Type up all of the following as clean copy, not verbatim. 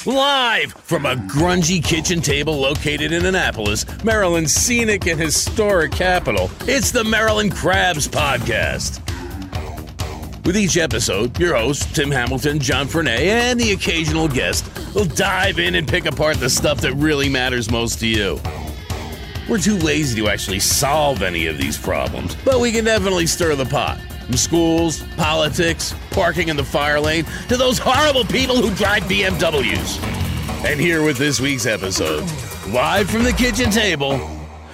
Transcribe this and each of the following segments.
Live from a grungy kitchen table located in Annapolis, Maryland's scenic and historic capital, it's the Maryland Crabs Podcast. With each episode, your hosts, Tim Hamilton, John Fernay, and the occasional guest will dive in and pick apart the stuff that really matters most to you. We're too lazy to actually solve any of these problems, but we can definitely stir the pot. From schools, politics, parking in the fire lane, to those horrible people who drive BMWs. And here with this week's episode, live from the kitchen table,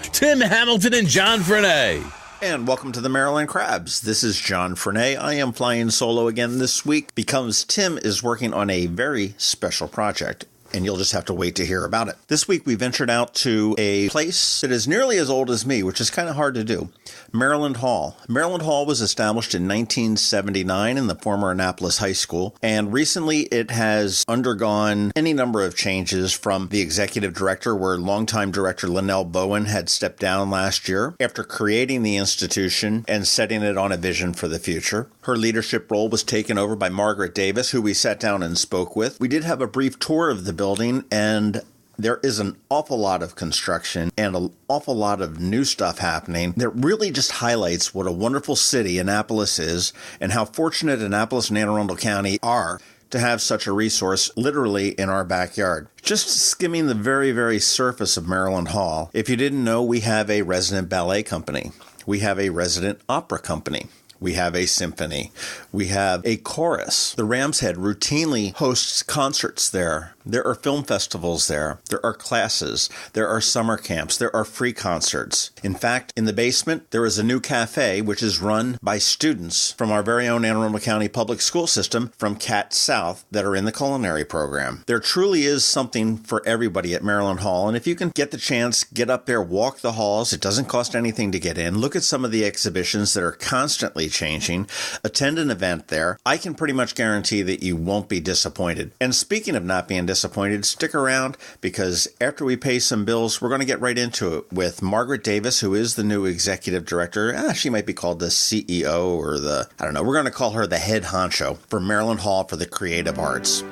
Tim Hamilton and John Fernay. And welcome to the Maryland Crabs. This is John Fernay. I am flying solo again this week because Tim is working on a very special project, and you'll just have to wait to hear about it. This week we ventured out to a place that is nearly as old as me, which is kind of hard to do. Maryland Hall. Maryland Hall was established in 1979 in the former Annapolis High School, and recently it has undergone any number of changes from the executive director, where longtime director Linnell Bowen had stepped down last year after creating the institution and setting it on a vision for the future. Her leadership role was taken over by Margaret Davis, who we sat down and spoke with. We did have a brief tour of the building, and there is an awful lot of construction and an awful lot of new stuff happening that really just highlights what a wonderful city Annapolis is and how fortunate Annapolis and Anne Arundel County are to have such a resource literally in our backyard. Just skimming the very, very surface of Maryland Hall, if you didn't know, we have a resident ballet company. We have a resident opera company. We have a symphony. We have a chorus. The Ram's Head routinely hosts concerts there. There are film festivals there. There are classes. There are summer camps. There are free concerts. In fact, in the basement, there is a new cafe which is run by students from our very own Anne Arundel County public school system from Cat South that are in the Culinary program. There truly is something for everybody at Maryland Hall, and if you can get the chance, get up there, walk the halls. It doesn't cost anything to get in. Look at some of the exhibitions that are constantly changing. Attend an event there. I can pretty much guarantee that you won't be disappointed. And speaking of not being disappointed, stick around, because after we pay some bills, we're going to get right into it with Margaret Davis, who is the new executive director. She might be called the CEO or we're going to call her the head honcho for Maryland Hall for the Creative Arts.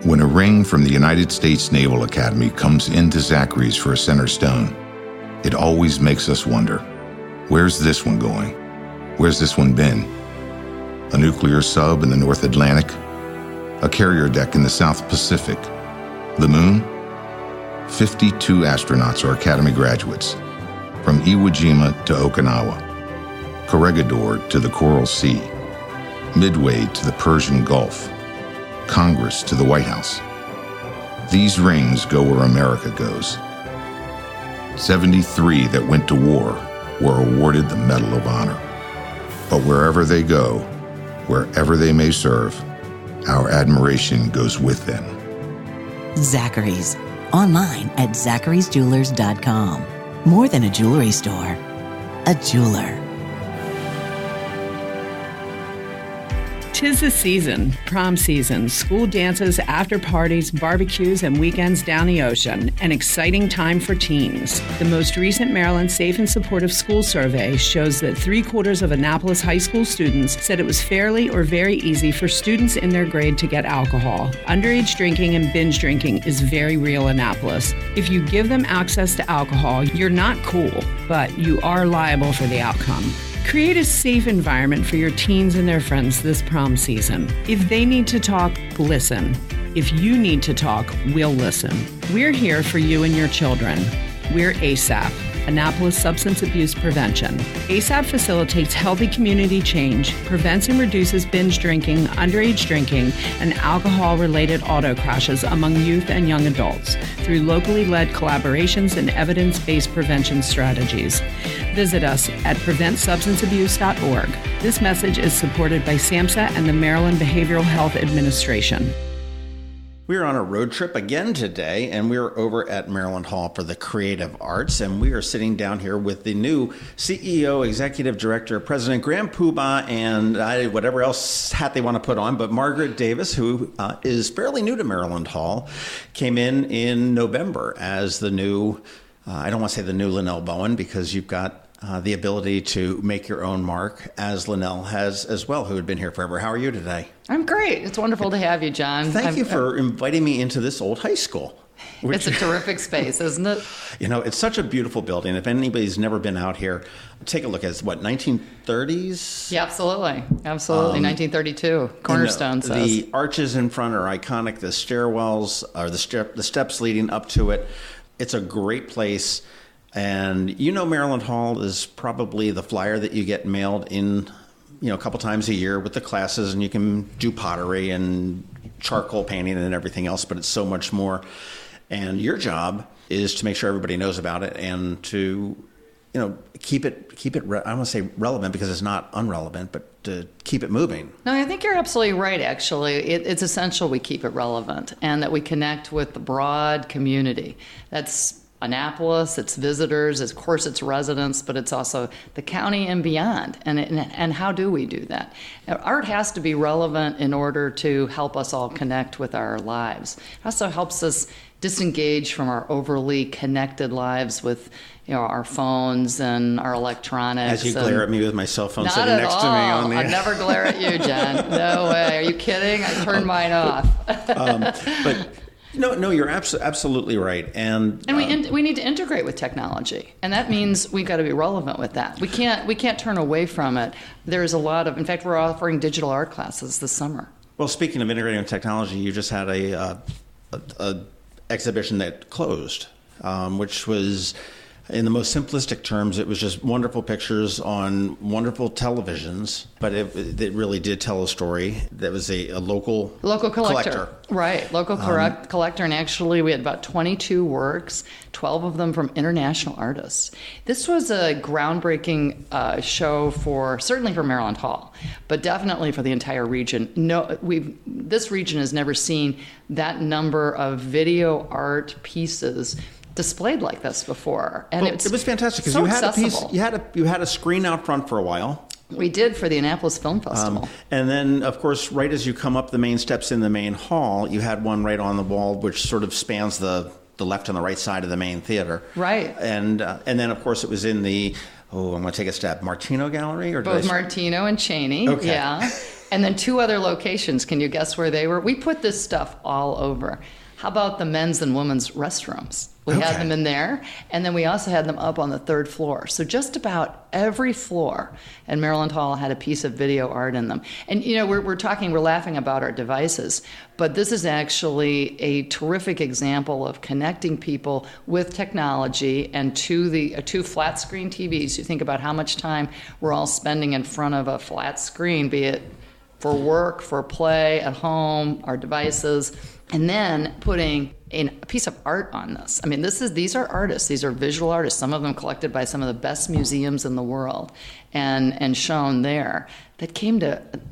When a ring from the United States Naval Academy comes into Zachary's for a center stone, it always makes us wonder, where's this one going? Where's this one been? A nuclear sub in the North Atlantic? A carrier deck in the South Pacific? The moon? 52 astronauts are Academy graduates, from Iwo Jima to Okinawa, Corregidor to the Coral Sea, Midway to the Persian Gulf, Congress to the White House. These rings go where America goes. 73 that went to war were awarded the Medal of Honor. But wherever they go, wherever they may serve, our admiration goes with them. Zachary's. Online at zacharysjewelers.com. More than a jewelry store, a jeweler. 'Tis the season, prom season, school dances, after parties, barbecues, and weekends down the ocean. An exciting time for teens. The most recent Maryland Safe and Supportive School Survey shows that 3/4 of Annapolis High School students said it was fairly or very easy for students in their grade to get alcohol. Underage drinking and binge drinking is very real in Annapolis. If you give them access to alcohol, you're not cool, but you are liable for the outcome. Create a safe environment for your teens and their friends this prom season. If they need to talk, listen. If you need to talk, we'll listen. We're here for you and your children. We're AACPS, Annapolis Substance Abuse Prevention. AACPS facilitates healthy community change, prevents and reduces binge drinking, underage drinking, and alcohol-related auto crashes among youth and young adults through locally led collaborations and evidence-based prevention strategies. Visit us at preventsubstanceabuse.org. This message is supported by SAMHSA and the Maryland Behavioral Health Administration. We're on a road trip again today, and we're over at Maryland Hall for the Creative Arts, and we are sitting down here with the new CEO, Executive Director, President Graham Poobah, and whatever else hat they want to put on, but Margaret Davis, who is fairly new to Maryland Hall, came in November as the new, I don't want to say the new Linnell Bowen, because you've got the ability to make your own mark, as Linnell has as well, who had been here forever. How are you today? I'm great. It's wonderful to have you, John. Thank you for inviting me into this old high school. It's a terrific space, isn't it? It's such a beautiful building. If anybody's never been out here, take a look. It's 1930s? Yeah, absolutely. 1932. Cornerstone says. The arches in front are iconic. The stairwells, or the steps leading up to it. It's a great place. And Maryland Hall is probably the flyer that you get mailed in, a couple times a year with the classes, and you can do pottery and charcoal painting and everything else, but it's so much more. And your job is to make sure everybody knows about it and to, keep it. I don't want to say relevant because it's not unrelevant, but to keep it moving. No, I think you're absolutely right. Actually, it's essential we keep it relevant and that we connect with the broad community. That's Annapolis, its visitors, of course, its residents, but it's also the county and beyond. And how do we do that? Art has to be relevant in order to help us all connect with our lives. It also helps us disengage from our overly connected lives with our phones and our electronics. As you glare at me with my cell phone Not sitting at next all. to me on the... I'd never glare at you, Jen. No way. Are you kidding? I turned mine off. But no, you're absolutely right. And we need to integrate with technology, and that means we've got to be relevant with that. We can't turn away from it. There's a lot of, in fact, we're offering digital art classes this summer. Well, speaking of integrating with technology, you just had a exhibition that closed, which was, in the most simplistic terms, it was just wonderful pictures on wonderful televisions, but it really did tell a story. That was a local collector. Right, local collector, and actually we had about 22 works, 12 of them from international artists. This was a groundbreaking show certainly for Maryland Hall, but definitely for the entire region. This region has never seen that number of video art pieces displayed like this before, and it was fantastic because so you had accessible. you had a screen out front for a while. We did for the Annapolis Film Festival. And then, of course, right as you come up the main steps in the main hall, you had one right on the wall which sort of spans the left and the right side of the main theater. Right. And then, of course, it was in the, I'm going to take a stab, Martino Gallery? Both Martino and Cheney, okay. Yeah. And then 2 other locations. Can you guess where they were? We put this stuff all over. How about the men's and women's restrooms? We had them in there, and then we also had them up on the 3rd floor. So just about every floor in Maryland Hall had a piece of video art in them. And we're laughing about our devices, but this is actually a terrific example of connecting people with technology and to flat screen TVs. You think about how much time we're all spending in front of a flat screen, be it for work, for play, at home, our devices, and then putting a piece of art on this. I mean, these are artists. These are visual artists, some of them collected by some of the best museums in the world and shown there.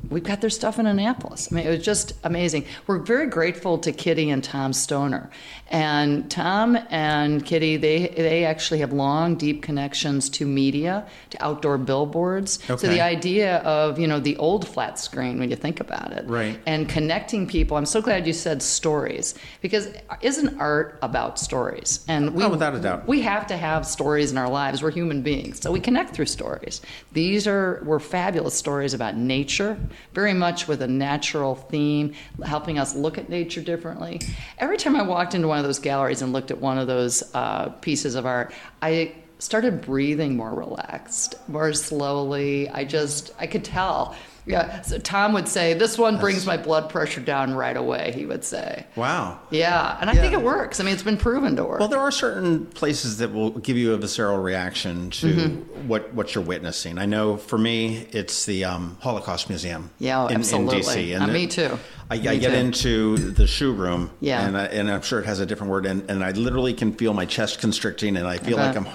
We've got their stuff in Annapolis. I mean, it was just amazing. We're very grateful to Kitty and Tom Stoner. And Tom and Kitty, they actually have long, deep connections to media, to outdoor billboards. Okay. So the idea of, the old flat screen, when you think about it. Right. And connecting people. I'm so glad you said stories, because isn't art about stories? And without a doubt. We have to have stories in our lives. We're human beings, so we connect through stories. These were fabulous stories about nature, very much with a natural theme, helping us look at nature differently. Every time I walked into one of those galleries and looked at one of those pieces of art, I started breathing more relaxed, more slowly. I could tell. Yeah, so Tom would say, this one brings my blood pressure down right away, he would say. Wow. Yeah, and I think it works. I mean, it's been proven to work. Well, there are certain places that will give you a visceral reaction to what you're witnessing. I know for me, it's the Holocaust Museum in D.C. And me too. I get into the shoe room, yeah. and I'm sure it has a different word, and I literally can feel my chest constricting, and I feel like I'm,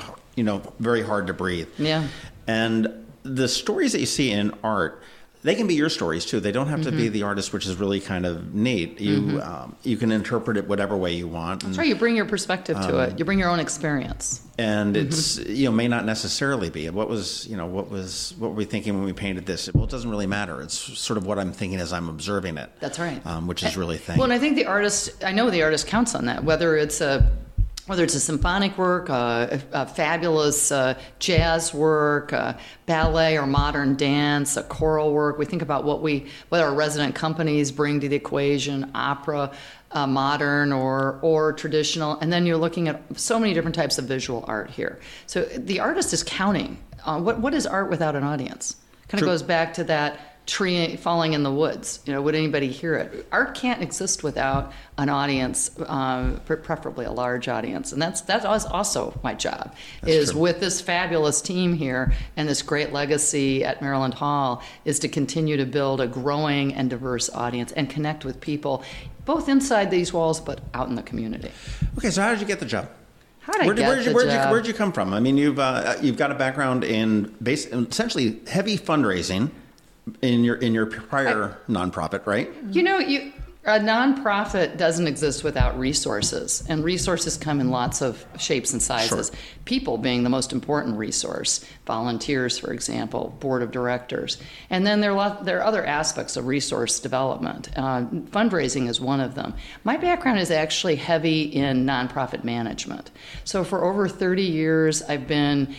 very hard to breathe. Yeah. And the stories that you see in art, they can be your stories too. They don't have to be the artist, which is really kind of neat. You can interpret it whatever way you want. That's right. You bring your perspective to it. You bring your own experience. And it's may not necessarily be what were we thinking when we painted this? Well, it doesn't really matter. It's sort of what I'm thinking as I'm observing it. That's right. Which is really thing. Well, and I think I know the artist counts on that. Whether it's a whether it's a symphonic work, a fabulous jazz work, ballet or modern dance, a choral work. We think about what our resident companies bring to the equation, opera, modern or traditional, and then you're looking at so many different types of visual art here. So the artist is counting. What is art without an audience? Kind of goes back to that tree falling in the woods. Would anybody hear it? Art can't exist without an audience, preferably a large audience. And that's also my job, with this fabulous team here and this great legacy at Maryland Hall, is to continue to build a growing and diverse audience and connect with people, both inside these walls but out in the community. Okay, so how did you get the job? Where'd you come from? I mean, you've got a background in essentially heavy fundraising in your prior nonprofit, right? A nonprofit doesn't exist without resources, and resources come in lots of shapes and sizes. Sure. People being the most important resource, volunteers, for example, board of directors, and then there are other aspects of resource development. Fundraising is one of them. My background is actually heavy in nonprofit management. So for over 30 years, I've been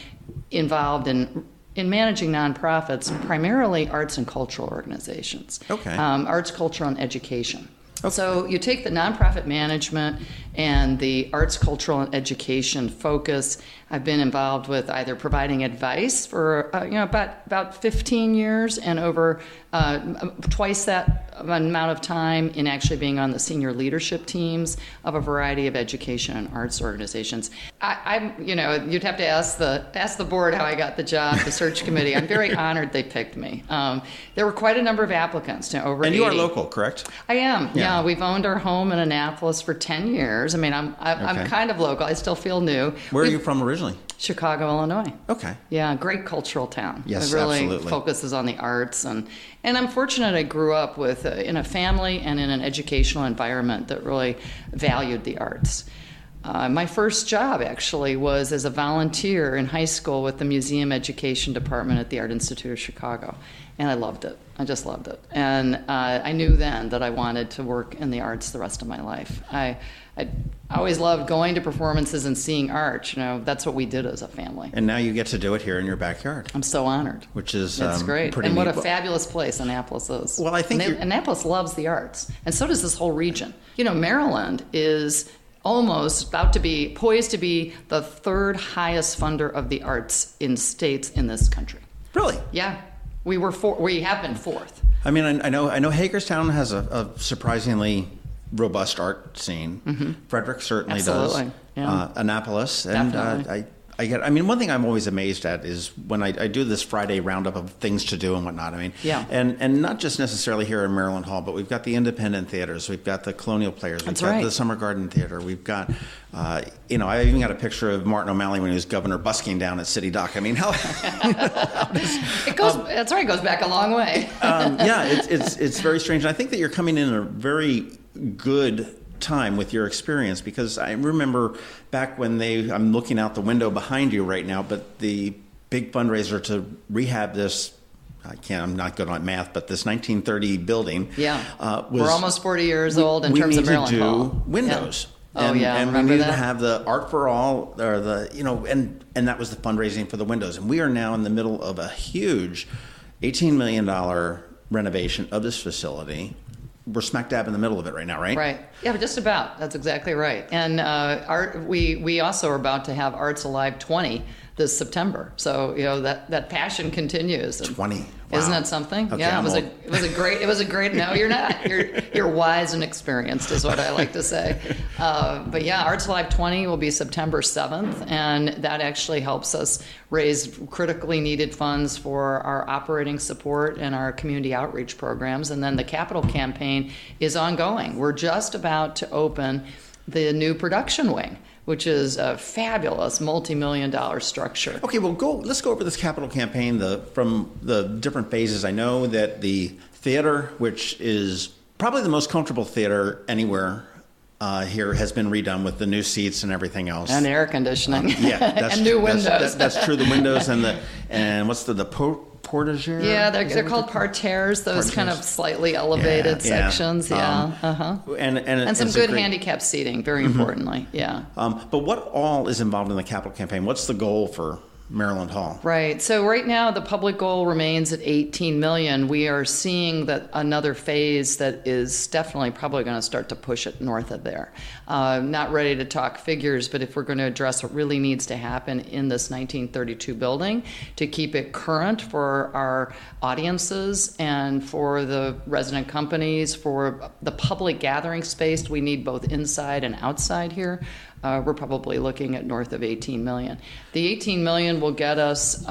involved in managing nonprofits, primarily arts and cultural organizations. Okay. Arts, culture, and education. Okay. So you take the nonprofit management and the arts, cultural, and education focus. I've been involved with either providing advice for about 15 years and over twice that amount of time in actually being on the senior leadership teams of a variety of education and arts organizations. You'd have to ask the board how I got the job, the search committee. I'm very honored they picked me. There were quite a number of applicants, over 80. And you are local, correct? I am. Yeah, we've owned our home in Annapolis for 10 years. I mean, I'm kind of local. I still feel new. Where are you from originally? Chicago, Illinois. Okay. Yeah, great cultural town. Yes, it really absolutely. Focuses on the arts, and I'm fortunate I grew up with in a family and in an educational environment that really valued the arts. My first job actually was as a volunteer in high school with the Museum Education Department at the Art Institute of Chicago, and I loved it. I just loved it, and I knew then that I wanted to work in the arts the rest of my life. I always loved going to performances and seeing art. That's what we did as a family. And now you get to do it here in your backyard. I'm so honored. Which is it's great. Pretty and what neat. A fabulous place Annapolis is. Well, I think Annapolis loves the arts, and so does this whole region. Maryland is almost poised to be the third highest funder of the arts in states in this country. Really? Yeah. We have been fourth. I mean, I know Hagerstown has a surprisingly robust art scene. Mm-hmm. Frederick certainly Absolutely. does. Yeah. Annapolis, and one thing I'm always amazed at is when I do this Friday roundup of things to do and whatnot. I mean, yeah. and not just necessarily here in Maryland Hall, but we've got the independent theaters, we've got the Colonial Players, we've got the Summer Garden Theater, we've got, I even got a picture of Martin O'Malley when he was governor busking down at City Dock. I mean, how it goes? That's right, it goes back a long way. It's very strange. And I think that you're coming in a very good time with your experience, because I remember back when I'm looking out the window behind you right now, but the big fundraiser to rehab this, I'm not good on math, but this 1930 building. Yeah. We're almost 40 years old in terms of Maryland Hall. We need to do windows. Yeah. And we need to have the Art for All, or and that was the fundraising for the windows. And we are now in the middle of a huge $18 million renovation of this facility. We're smack dab in the middle of it right now, right? Right. Yeah, but just about. That's exactly right. And we also are about to have Arts Alive 20 this September. So that passion continues. 20. Wow. Isn't that something? Okay, yeah, it was a great. No, you're not. You're wise and experienced, is what I like to say. But yeah, Arts Alive 20 will be September 7th, and that actually helps us raise critically needed funds for our operating support and our community outreach programs. And then the capital campaign is ongoing. We're just about to open the new production wing, which is a fabulous multi-million-dollar structure. Okay, well, let's go over this capital campaign from the different phases. I know that the theater, which is probably the most comfortable theater anywhere here, has been redone with the new seats and everything else. And air conditioning. That's and new windows. That's true. The windows and what's the portiere? Yeah, they're called parterres, those kind of slightly elevated sections. And some good handicap seating, very importantly. Yeah. But what all is involved in the capital campaign? What's the goal for Maryland Hall? Right. So right now the public goal remains at $18 million. We are seeing that another phase that is definitely probably going to start to push it north of there. Not ready to talk figures, but if we're going to address what really needs to happen in this 1932 building to keep it current for our audiences and for the resident companies, for the public gathering space, we need both inside and outside here. We're probably looking at north of 18 million. The 18 million will get us,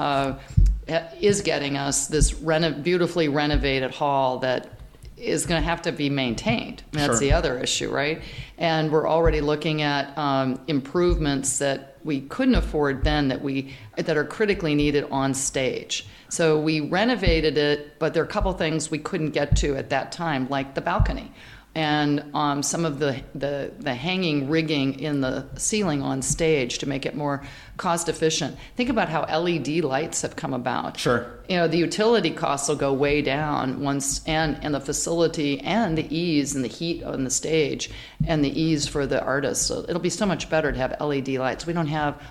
is getting us this beautifully renovated hall that is going to have to be maintained. That's the other issue, right? And we're already looking at improvements that we couldn't afford then that are critically needed on stage. So we renovated it, but there are a couple things we couldn't get to at that time, like the balcony. And some of the hanging rigging in the ceiling on stage to make it more cost efficient. Think about how LED lights have come about. Sure. You know, the utility costs will go way down once, and the facility and the ease and the heat on the stage and the ease for the artists. So it'll be so much better to have LED lights. We don't have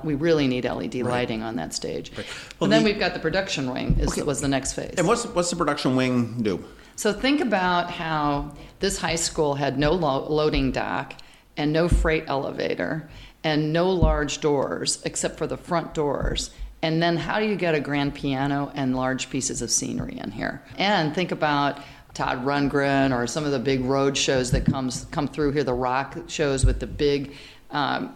we really need LED lighting on that stage. Right. Well, and then we've got the production wing was the next phase. And what's the production wing do? So think about how this high school had no loading dock and no freight elevator and no large doors except for the front doors. And then how do you get a grand piano and large pieces of scenery in here? And think about Todd Rundgren or some of the big road shows that come through here, the rock shows with the big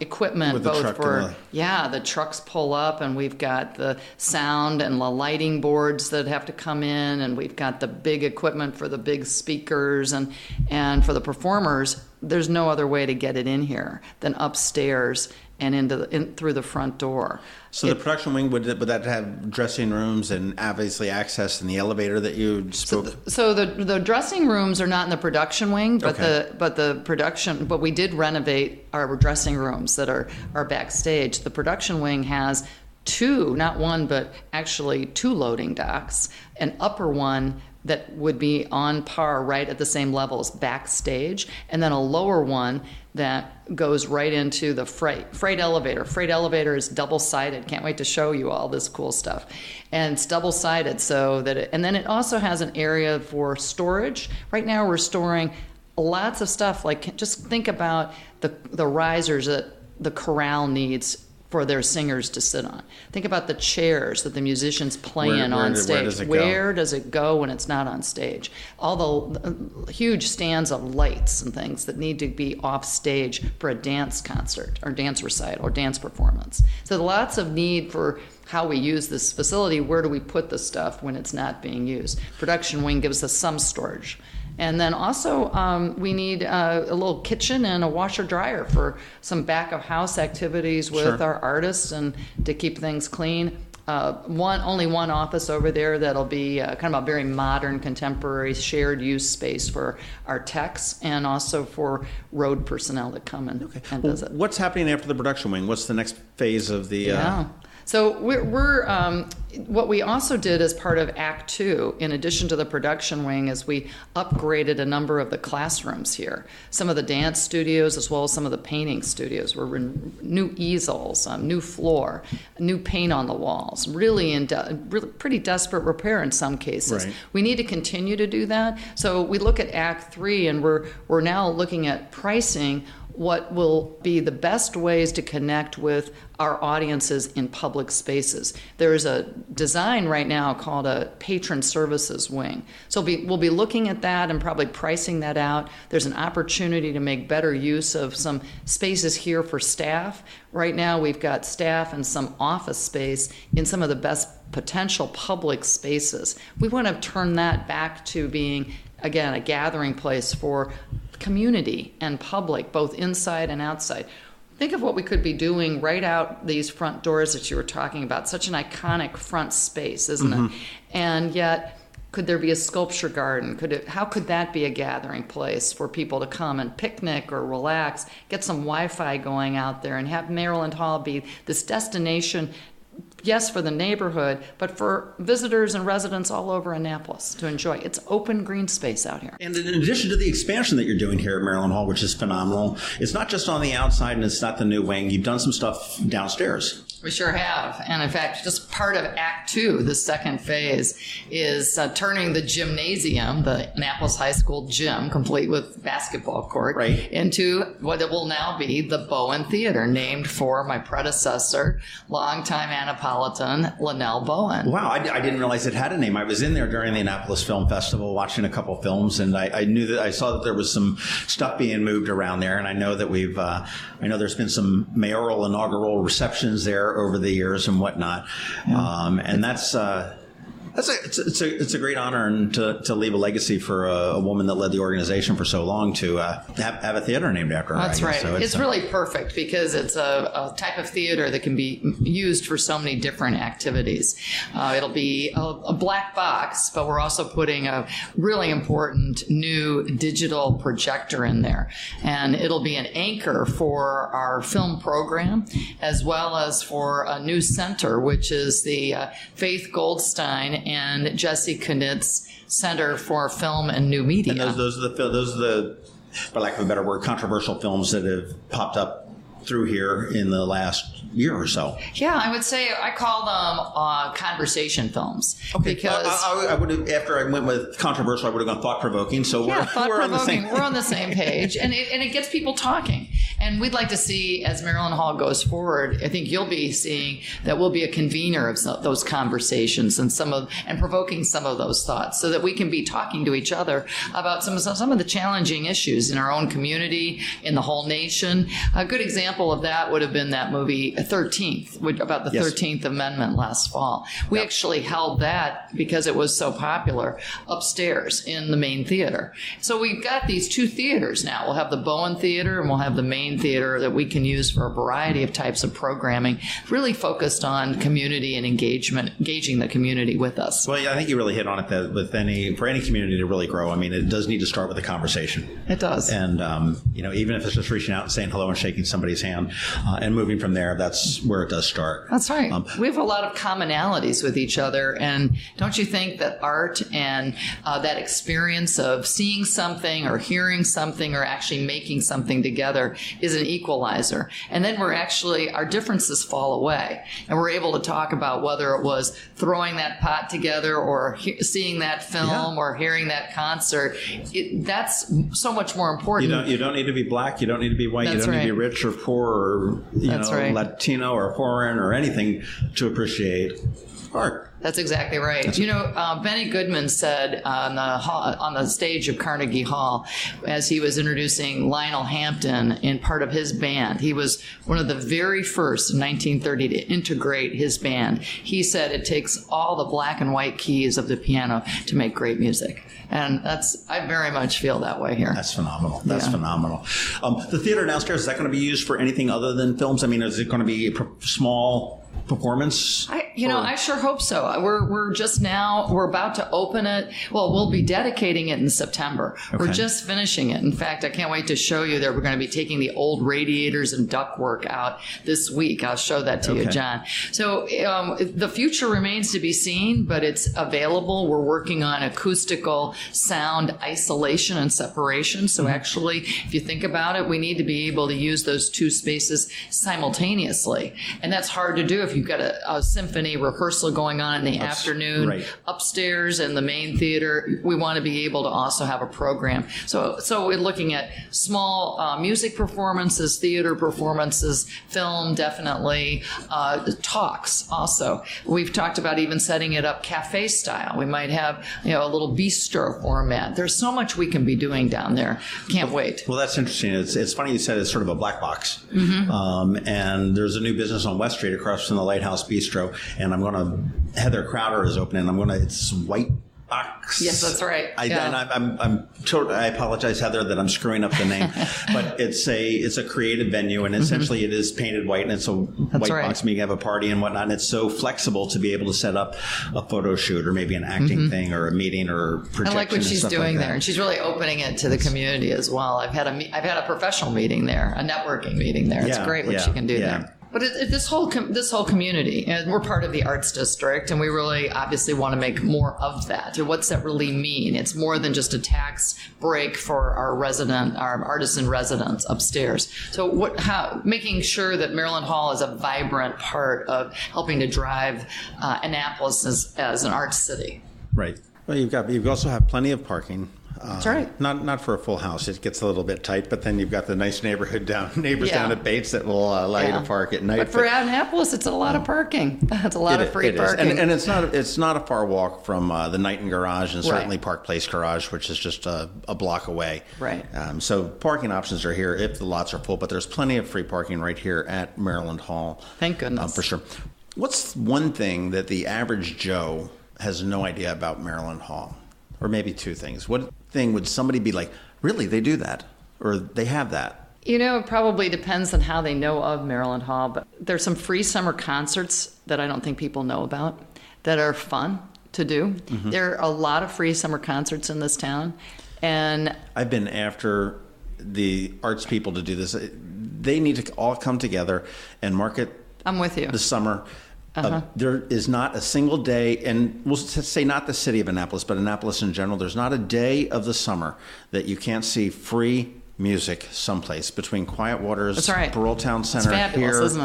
equipment, with both the trucks pull up, and we've got the sound and the lighting boards that have to come in, and we've got the big equipment for the big speakers and for the performers. There's no other way to get it in here than upstairs and through the front door. So the production wing, would that have dressing rooms and obviously access in the elevator that you spoke? So the dressing rooms are not in the production wing, but but we did renovate our dressing rooms that are backstage. The production wing has two, not one, but actually two loading docks, an upper one that would be on par right at the same level as backstage, and then a lower one that goes right into the freight elevator. Freight elevator is double-sided. Can't wait to show you all this cool stuff. And it's double-sided so that and then it also has an area for storage. Right now we're storing lots of stuff, like just think about the risers that the chorale needs for their singers to sit on. Think about the chairs that the musicians play in on stage. Where does it go when it's not on stage? All the huge stands of lights and things that need to be off stage for a dance concert or dance recital or dance performance. So lots of need for how we use this facility. Where do we put the stuff when it's not being used? Production wing gives us some storage. And then also we need a little kitchen and a washer dryer for some back of house activities with our artists and to keep things clean. Only one office over there that'll be kind of a very modern, contemporary shared use space for our techs and also for road personnel that come and visit. What's happening after the production wing? What's the next phase of the? So we're what we also did as part of Act 2, in addition to the production wing, is we upgraded a number of the classrooms here. Some of the dance studios as well as some of the painting studios were new easels, new floor, new paint on the walls, really pretty desperate repair in some cases. Right. We need to continue to do that. So we look at Act 3 and we're now looking at pricing what will be the best ways to connect with our audiences in public spaces. There is a design right now called a patron services wing. So we'll be looking at that and probably pricing that out. There's an opportunity to make better use of some spaces here for staff. Right now we've got staff and some office space in some of the best potential public spaces. We want to turn that back to being, again, a gathering place for community and public, both inside and outside. Think of what we could be doing right out these front doors that you were talking about. Such an iconic front space, isn't it? And yet, could there be a sculpture garden? How could that be a gathering place for people to come and picnic or relax, get some Wi-Fi going out there, and have Maryland Hall be this destination yes, for the neighborhood, but for visitors and residents all over Annapolis to enjoy. It's open green space out here. And in addition to the expansion that you're doing here at Maryland Hall, which is phenomenal, it's not just on the outside and it's not the new wing. You've done some stuff downstairs. We sure have. And in fact, just part of Act 2, the second phase, is turning the gymnasium, the Annapolis High School gym, complete with basketball court, into what it will now be the Bowen Theater, named for my predecessor, longtime Annapolitan Linnell Bowen. Wow, I didn't realize it had a name. I was in there during the Annapolis Film Festival watching a couple films, and I saw that there was some stuff being moved around there, and I know that I know there's been some mayoral inaugural receptions there over the years and whatnot. Yeah. And it's a great honor and to leave a legacy for a woman that led the organization for so long to have a theater named after her. That's right. So it's really perfect because it's a type of theater that can be used for so many different activities. It'll be a black box, but we're also putting a really important new digital projector in there. And it'll be an anchor for our film program as well as for a new center, which is the Faith Goldstein and Jesse Knitt's Center for Film and New Media. And those are the, for lack of a better word, controversial films that have popped up through here in the last year or so. Yeah, I would say I call them conversation films. Okay, because I would have, after I went with controversial, I would have gone thought-provoking. So we're on the same. We're on the same page, and it gets people talking. And we'd like to see, as Maryland Hall goes forward, I think you'll be seeing that we'll be a convener of those conversations and provoking some of those thoughts, so that we can be talking to each other about some of the challenging issues in our own community, in the whole nation. A good example of that would have been that movie 13th, about the 13th Amendment last fall. We actually held that because it was so popular upstairs in the main theater. So we've got these two theaters now. We'll have the Bowen Theater and we'll have the main theater that we can use for a variety of types of programming, really focused on community and engaging the community with us. Well, yeah, I think you really hit on it that for any community to really grow, I mean, it does need to start with a conversation. It does. And, even if it's just reaching out and saying hello and shaking somebody's hand and moving from there, that's where it does start. That's right. We have a lot of commonalities with each other. And don't you think that art and that experience of seeing something or hearing something or actually making something together is an equalizer? And then our differences fall away. And we're able to talk about whether it was throwing that pot together or seeing that film or hearing that concert. That's so much more important. You don't need to be black. You don't need to be white. You don't need to be rich or poor or Latino or foreign or anything to appreciate art. That's exactly right. Benny Goodman said on the stage of Carnegie Hall, as he was introducing Lionel Hampton in part of his band, he was one of the very first in 1930 to integrate his band. He said it takes all the black and white keys of the piano to make great music. And I very much feel that way here. That's phenomenal. That's phenomenal. The theater downstairs, is that going to be used for anything other than films? I mean, is it going to be a small performance? I sure hope so. We're about to open it. Well, we'll be dedicating it in September. Okay. We're just finishing it. In fact, I can't wait to show you that we're going to be taking the old radiators and ductwork out this week. I'll show that to you, John. So the future remains to be seen, but it's available. We're working on acoustical sound isolation and separation. So actually, if you think about it, we need to be able to use those two spaces simultaneously. And that's hard to do if you've got a symphony rehearsal going on in the afternoon. Right. Upstairs in the main theater, we want to be able to also have a program. So we're looking at small music performances, theater performances, film definitely, talks also. We've talked about even setting it up cafe style. We might have a little bistro format. There's so much we can be doing down there. Can't wait. Well, that's interesting. It's funny you said it's sort of a black box. Mm-hmm. And there's a new business on West Street across from the Lighthouse Bistro, and Heather Crowder is opening. It's white box. Yes, that's right. I apologize, Heather, that I'm screwing up the name, but it's a creative venue, and essentially it is painted white, and it's a white box. You can have a party and whatnot. And it's so flexible to be able to set up a photo shoot or maybe an acting thing or a meeting or projection. I like what she's doing there, and she's really opening it to the community as well. I've had a professional meeting there, a networking meeting there. It's great what she can do there. But this whole community, and we're part of the arts district, and we really obviously want to make more of that. And what's that really mean? It's more than just a tax break for our artisan residents upstairs. So making sure that Maryland Hall is a vibrant part of helping to drive Annapolis as an arts city. Right. Well, you also have plenty of parking. That's right. Not for a full house. It gets a little bit tight, but then you've got the nice neighbors down at Bates that will allow you to park at night. But for Annapolis, it's a lot of parking. It's a lot of free parking. And it's not a far walk from the Knighton Garage and certainly Park Place Garage, which is just a block away. Right. So parking options are here if the lots are full, but there's plenty of free parking right here at Maryland Hall. Thank goodness. For sure. What's one thing that the average Joe has no idea about Maryland Hall? Or maybe two things. What thing would somebody be like, really, they do that? Or they have that? It probably depends on how they know of Maryland Hall, but there's some free summer concerts that I don't think people know about that are fun to do. Mm-hmm. There are a lot of free summer concerts in this town. And I've been after the arts people to do this. They need to all come together and market I'm with you. The summer. There is not a single day, and we'll say not the city of Annapolis, but Annapolis in general, there's not a day of the summer that you can't see free music someplace between Quiet Waters, Burrell Town Center, it's fabulous, here, isn't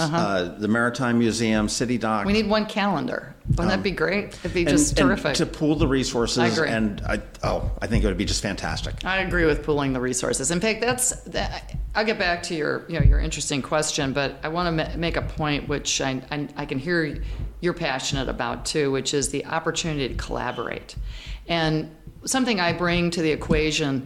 it? The Maritime Museum, City Dock. We need one calendar. Wouldn't that be great? It'd be just terrific. And to pool the resources. I agree. And I think it would be just fantastic. I agree with pooling the resources. In fact, I'll get back to your interesting question, but I want to make a point which I can hear you're passionate about too, which is the opportunity to collaborate. And something I bring to the equation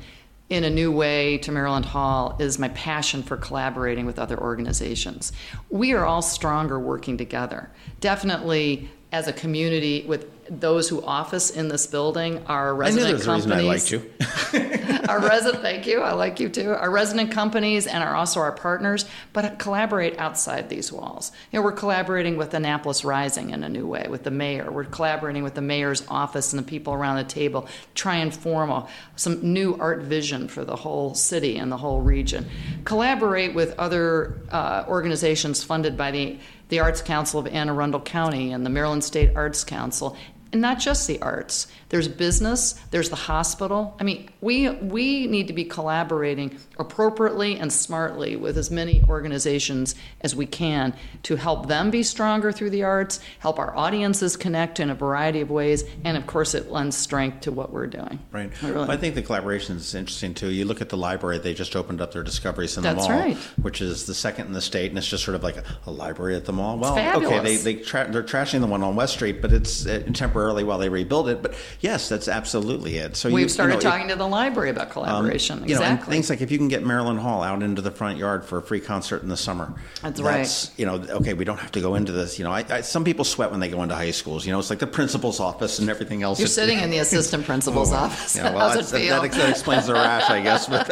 in a new way to Maryland Hall is my passion for collaborating with other organizations. We are all stronger working together. Definitely as a community with those who office in this building, our resident companies. I knew there was a reason I liked you. Thank you, I like you too. Our resident companies and also our partners, but collaborate outside these walls. We're collaborating with Annapolis Rising in a new way, with the mayor. We're collaborating with the mayor's office and the people around the table, try and form some new art vision for the whole city and the whole region. Collaborate with other organizations funded by the Arts Council of Anne Arundel County and the Maryland State Arts Council. And not just the arts. There's business, there's the hospital. I mean, we need to be collaborating appropriately and smartly with as many organizations as we can to help them be stronger through the arts, help our audiences connect in a variety of ways, and of course it lends strength to what we're doing. Right. Well, I think the collaboration is interesting too. You look at the library, they just opened up their Discoveries in the mall, which is the second in the state, and it's just sort of like a library at the mall. Well, okay, they're trashing the one on West Street, but it's temporarily while they rebuild it. But yes, that's absolutely it. So we've started talking to the library about collaboration. Exactly. And things like if you can get Maryland Hall out into the front yard for a free concert in the summer. That's right. Okay, we don't have to go into this. Some people sweat when they go into high schools. It's like the principal's office and everything else. You're sitting in the assistant principal's office. Yeah, well, How's it feel? That explains the rash, I guess. But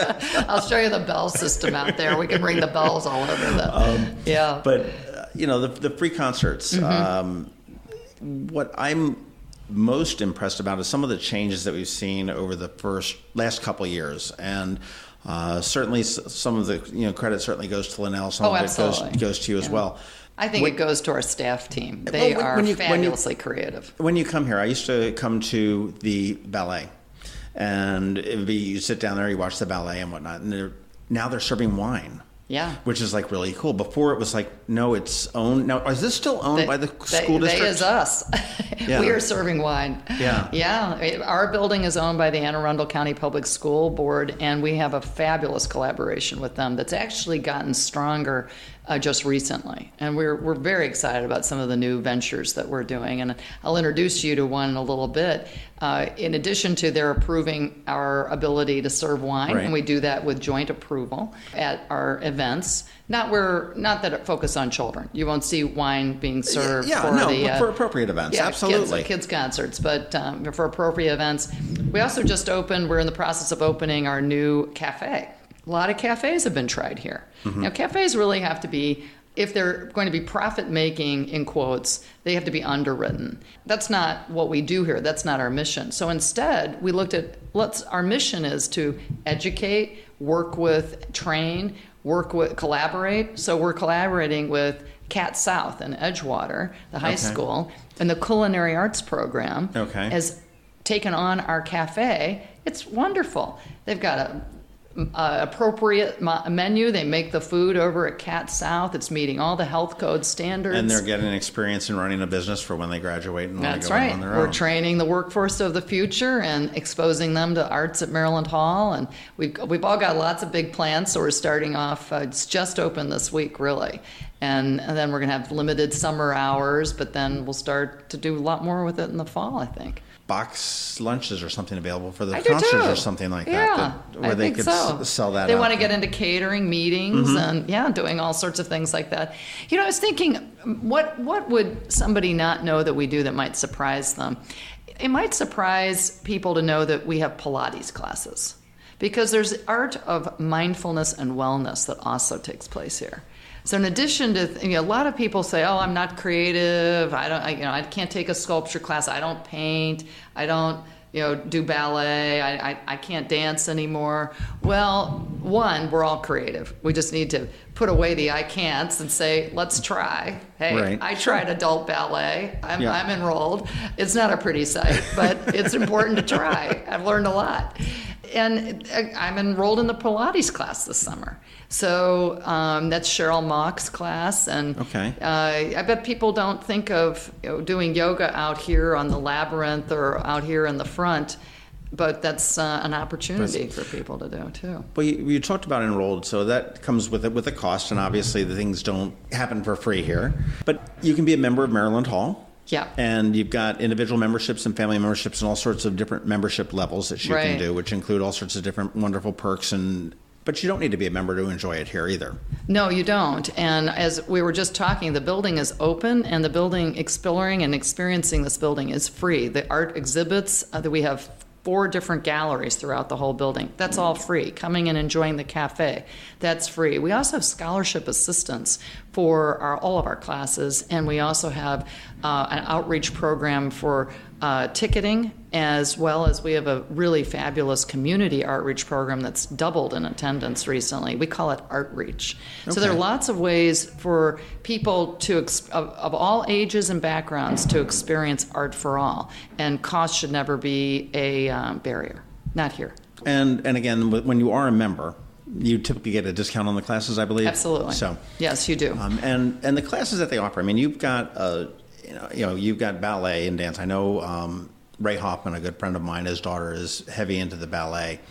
I'll show you the bell system out there. We can ring the bells all over the. But the free concerts. Mm-hmm. What I'm most impressed about is some of the changes that we've seen over the last couple of years, and certainly some of the credit certainly goes to Linnell. Some of it goes to you as well. I think it goes to our staff team. They are fabulously creative. When you come here, I used to come to the ballet, and you sit down there, you watch the ballet and whatnot, and now they're serving wine. Yeah. Which is like really cool. Before it was like, no, it's owned. Now, is this still owned by the school district? They is us. Yeah. We are serving wine. Yeah. Yeah. Our building is owned by the Anne Arundel County Public School Board, and we have a fabulous collaboration with them that's actually gotten stronger just recently. And we're very excited about some of the new ventures that we're doing. And I'll introduce you to one in a little bit. In addition to their approving our ability to serve wine, and we do that with joint approval at our events. Not that it focus on children. You won't see wine being served for appropriate events. Absolutely. Kids concerts, but for appropriate events. We also just opened, we're in the process of opening our new cafe. A lot of cafes have been tried here. Mm-hmm. Now, cafes really have to be, if they're going to be profit-making, in quotes, they have to be underwritten. That's not what we do here. That's not our mission. So instead, we looked at, our mission is to educate, work with, train, collaborate. So we're collaborating with Cat South in Edgewater, the high school, and the Culinary Arts program has taken on our cafe. It's wonderful. They've got a appropriate menu. They make the food over at Cat South. It's meeting all the health code standards. And they're getting experience in running a business for when they graduate and want to go on their own. We're training the workforce of the future and exposing them to arts at Maryland Hall. And we've all got lots of big plans, so we're starting off. It's just opened this week, really. And then we're going to have limited summer hours, but then we'll start to do a lot more with it in the fall, I think. Box lunches or something available for the concerts or something like that, where they could sell that. They want to get into catering, meetings, and doing all sorts of things like that. You know, I was thinking, what would somebody not know that we do that might surprise them? It might surprise people to know that we have Pilates classes, because there's art of mindfulness and wellness that also takes place here. So in addition to, a lot of people say, "Oh, I'm not creative. I can't take a sculpture class. I don't paint. I don't, do ballet. I can't dance anymore." Well, one, we're all creative. We just need to put away the I can'ts and say, "Let's try." Hey, I tried adult ballet. I'm enrolled. It's not a pretty sight, but it's important to try. I've learned a lot. And I'm enrolled in the Pilates class this summer. So that's Cheryl Mock's class. And I bet people don't think of doing yoga out here on the Labyrinth or out here in the front, but that's an opportunity for people to do, too. Well, you talked about enrolled, so that comes with a cost, and obviously the things don't happen for free here. But you can be a member of Maryland Hall. Yeah. And you've got individual memberships and family memberships and all sorts of different membership levels that you can do, which include all sorts of different wonderful perks. But you don't need to be a member to enjoy it here either. No, you don't. And as we were just talking, the building is open, and the building, exploring and experiencing this building is free. The art exhibits that we have 4 different galleries throughout the whole building. That's all free. Coming and enjoying the cafe, that's free. We also have scholarship assistance for all of our classes, and we also have an outreach program for ticketing, as well as we have a really fabulous community outreach program that's doubled in attendance recently. We call it Artreach. So there are lots of ways for people of all ages and backgrounds to experience art for all, and cost should never be a barrier. Not here. And again, when you are a member, you typically get a discount on the classes, I believe. Absolutely. So yes, you do. And the classes that they offer. I mean, you've got you've got ballet and dance. I know Ray Hoffman, a good friend of mine, his daughter is heavy into the ballet.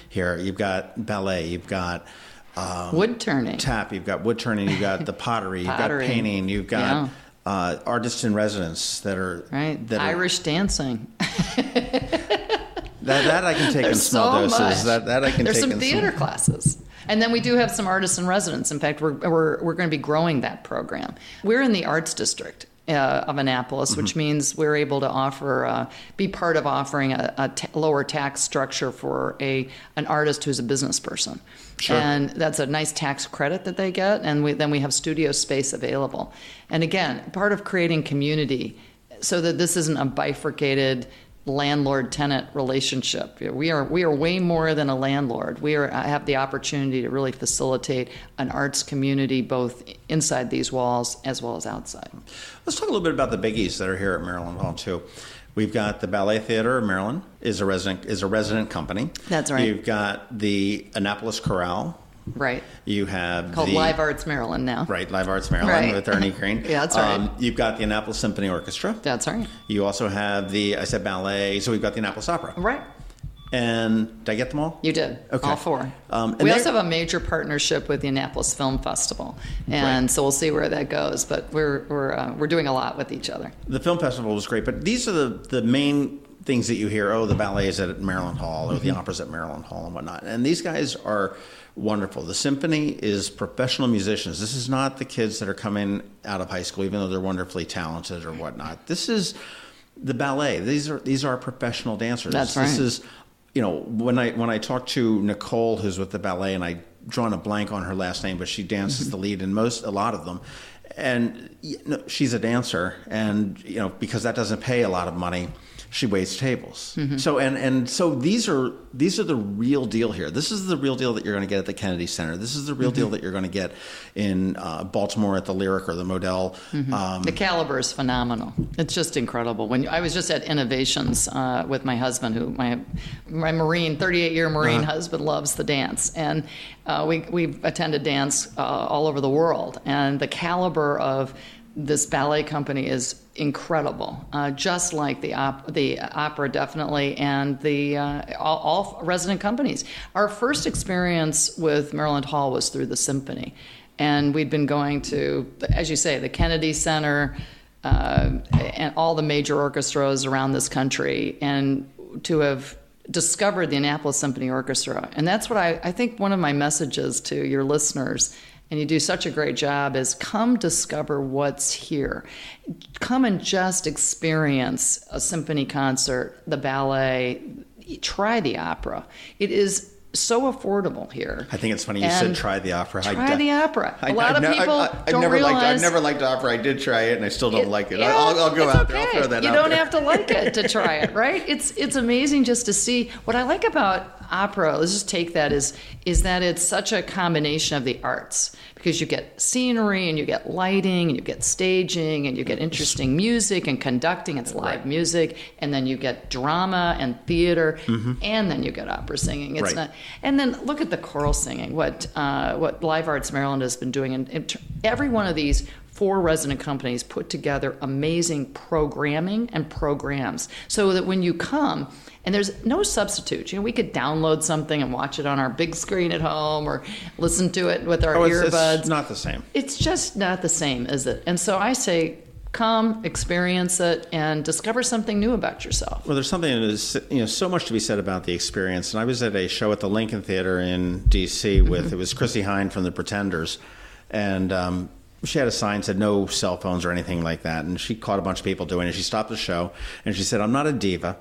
Here, you've got ballet. You've got wood turning, tap. You've got wood turning. You've got the pottery. You've got painting. You've got artists in residence that are Irish dancing. That I can take in small doses. That I can There's take in some theater classes. And then we do have some artists in residence. In fact, we're going to be growing that program. We're in the arts district of Annapolis, which means we're able to be part of offering a lower tax structure for an artist who's a business person. Sure. And that's a nice tax credit that they get, and then we have studio space available. And again, part of creating community so that this isn't a bifurcated landlord-tenant relationship. We are way more than a landlord. We have the opportunity to really facilitate an arts community both inside these walls as well as outside. Let's talk a little bit about the biggies that are here at Maryland Hall too. We've got the Ballet Theater of Maryland is a resident company. That's right. You've got the Annapolis Chorale. Right. You have called Live Arts Maryland now. Right, Live Arts Maryland with Ernie Green. Yeah, that's right. You've got the Annapolis Symphony Orchestra. That's right. You also have I said ballet, so we've got the Annapolis Opera. Right. And did I get them all? You did. Okay. All 4. We also have a major partnership with the Annapolis Film Festival, and so we'll see where that goes. But we're doing a lot with each other. The film festival was great, but these are the main things that you hear. Oh, the ballet is at Maryland Hall, or the opera's at Maryland Hall, and whatnot. And these guys are wonderful. The symphony is professional musicians. This is not the kids that are coming out of high school, even though they're wonderfully talented or whatnot. This is the ballet. These are professional dancers. That's right. This is, when I talk to Nicole, who's with the ballet, and I drawn a blank on her last name, but she dances the lead in a lot of them, and she's a dancer, and because that doesn't pay a lot of money. she waits tables. So these are the real deal here. This is the real deal that you're going to get at the Kennedy Center. This is the real deal that you're going to get in Baltimore at the Lyric or the Modell. The caliber is phenomenal. It's just incredible. When I was just at Innovations with my husband, who my Marine, 38-year Marine husband loves the dance, and we've attended dance all over the world, and the caliber of this ballet company is incredible, just like the opera, definitely, and the all resident companies. Our first experience with Maryland Hall was through the symphony, and we'd been going to, as you say, the Kennedy Center, and all the major orchestras around this country, and to have discovered the Annapolis Symphony Orchestra. And that's what I think one of my messages to your listeners, and you do such a great job, is come discover what's here. Come and just experience a symphony concert, the ballet, try the opera. It is so affordable here. I think it's funny you said try the opera. Try the opera. A lot of people don't realize. I've never liked opera. I did try it, and I still don't like it. I'll go out there. I'll throw that out there. You don't have to like it to try it, right? It's amazing just to see. What I like about opera, let's just take that, is that it's such a combination of the arts, because you get scenery and you get lighting and you get staging and you get interesting music and conducting. It's live music, and then you get drama and theater, and then you get opera singing. It's not. And then look at the choral singing. What Live Arts Maryland has been doing, and every one of these 4 resident companies put together amazing programming and programs, so that when you come, and there's no substitute. We could download something and watch it on our big screen at home, or listen to it with our earbuds. It's not the same. It's just not the same, is it? And so I say, come, experience it, and discover something new about yourself. Well, there's something that is, so much to be said about the experience. And I was at a show at the Lincoln Theater in D.C. with, it was Chrissy Hine from the Pretenders, and she had a sign that said no cell phones or anything like that. And she caught a bunch of people doing it. She stopped the show, and she said, "I'm not a diva."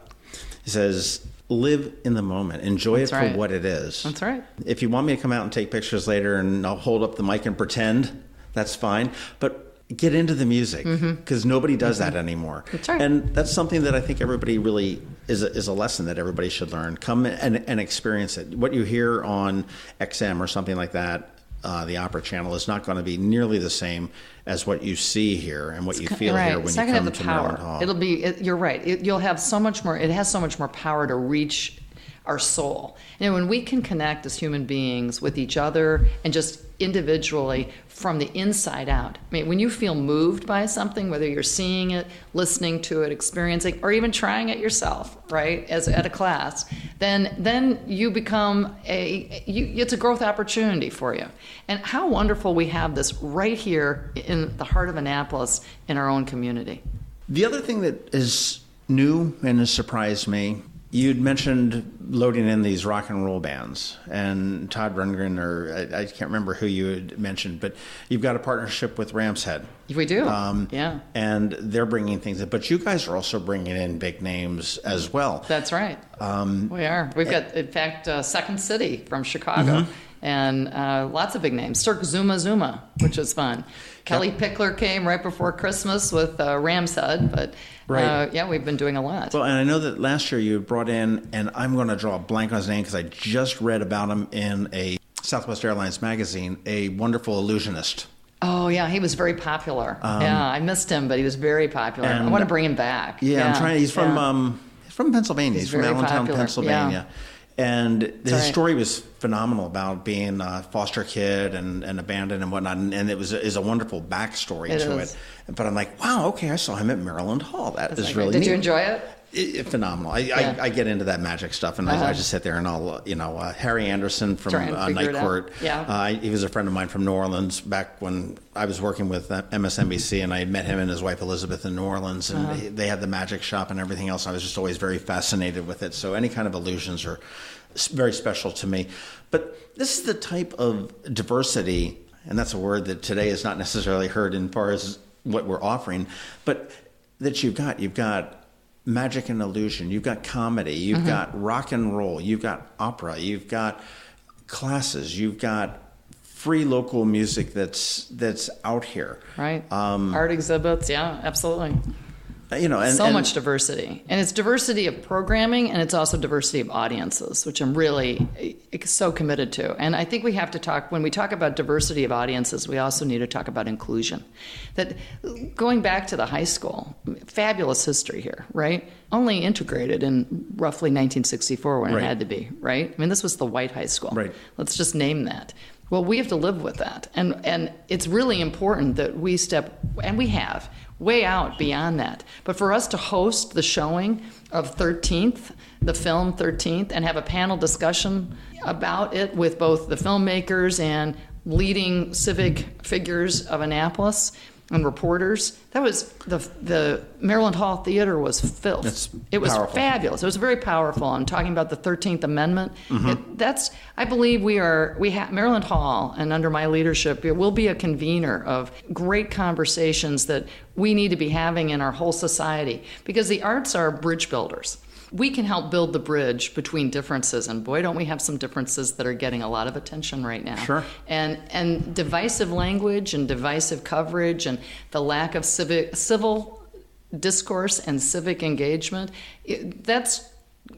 She says, live in the moment. Enjoy it for what it is. That's right. If you want me to come out and take pictures later and I'll hold up the mic and pretend, that's fine. But get into the music, because nobody does that anymore. That's right. And that's something that I think everybody really is a lesson that everybody should learn. Come and experience it. What you hear on XM or something like that, the Opera Channel, is not going to be nearly the same as what you see here and what you feel here when you come to Maryland Hall. It'll be. You're right. You'll have so much more. It has so much more power to reach our soul. When we can connect as human beings with each other and just individually from the inside out. When you feel moved by something, whether you're seeing it, listening to it, experiencing, or even trying it yourself, right, as at a class, then you become it's a growth opportunity for you. And how wonderful we have this right here in the heart of Annapolis in our own community. The other thing that is new and has surprised me, you'd mentioned loading in these rock and roll bands, and Todd Rundgren, or I can't remember who you had mentioned, but you've got a partnership with Ram's Head. We do, yeah. And they're bringing things in, but you guys are also bringing in big names as well. That's right. We are. We've got, in fact, Second City from Chicago, and lots of big names. Cirque Zuma Zuma, which is fun. Kelly Pickler came right before Christmas with Ram's Head, but we've been doing a lot. Well, and I know that last year you brought in, and I'm going to draw a blank on his name because I just read about him in a Southwest Airlines magazine, a wonderful illusionist. Oh, yeah, he was very popular. I missed him, but he was very popular. I want to bring him back. I'm trying. He's from Pennsylvania. He's from Allentown, Pennsylvania. Yeah. And his story was phenomenal about being a foster kid and abandoned and whatnot. And it is a wonderful backstory to it. But I'm like, wow, okay, I saw him at Maryland Hall. That's really neat. Did you enjoy it? Phenomenal. I get into that magic stuff, and I just sit there and I'll, Harry Anderson from Night Court. He was a friend of mine from New Orleans back when I was working with MSNBC, and I met him and his wife Elizabeth in New Orleans, and they had the magic shop and everything else. I was just always very fascinated with it. So any kind of illusions are very special to me. But this is the type of diversity, and that's a word that today is not necessarily heard in far as what we're offering, but that you've got magic and illusion, you've got comedy, you've got rock and roll, you've got opera, you've got classes, you've got free local music that's out here. Right. Art exhibits, yeah, absolutely. And much diversity. And it's diversity of programming, and it's also diversity of audiences, which I'm really so committed to. And I think we have to talk, when we talk about diversity of audiences, we also need to talk about inclusion. That going back to the high school, fabulous history here, right? Only integrated in roughly 1964 when it had to be, right? I mean, this was the white high school. Right. Let's just name that. Well, we have to live with that. And it's really important that we step, and we have, way out beyond that. But for us to host the showing of 13th, the film 13th, and have a panel discussion about it with both the filmmakers and leading civic figures of Annapolis and reporters, that was the Maryland Hall Theater was filled. It was powerful. Fabulous. It was very powerful. I'm talking about the 13th Amendment. I believe Maryland Hall, and under my leadership, it will be a convener of great conversations that we need to be having in our whole society, because the arts are bridge builders. We can help build the bridge between differences, and boy, don't we have some differences that are getting a lot of attention right now. Sure. And divisive language and divisive coverage and the lack of civil discourse and civic engagement, that's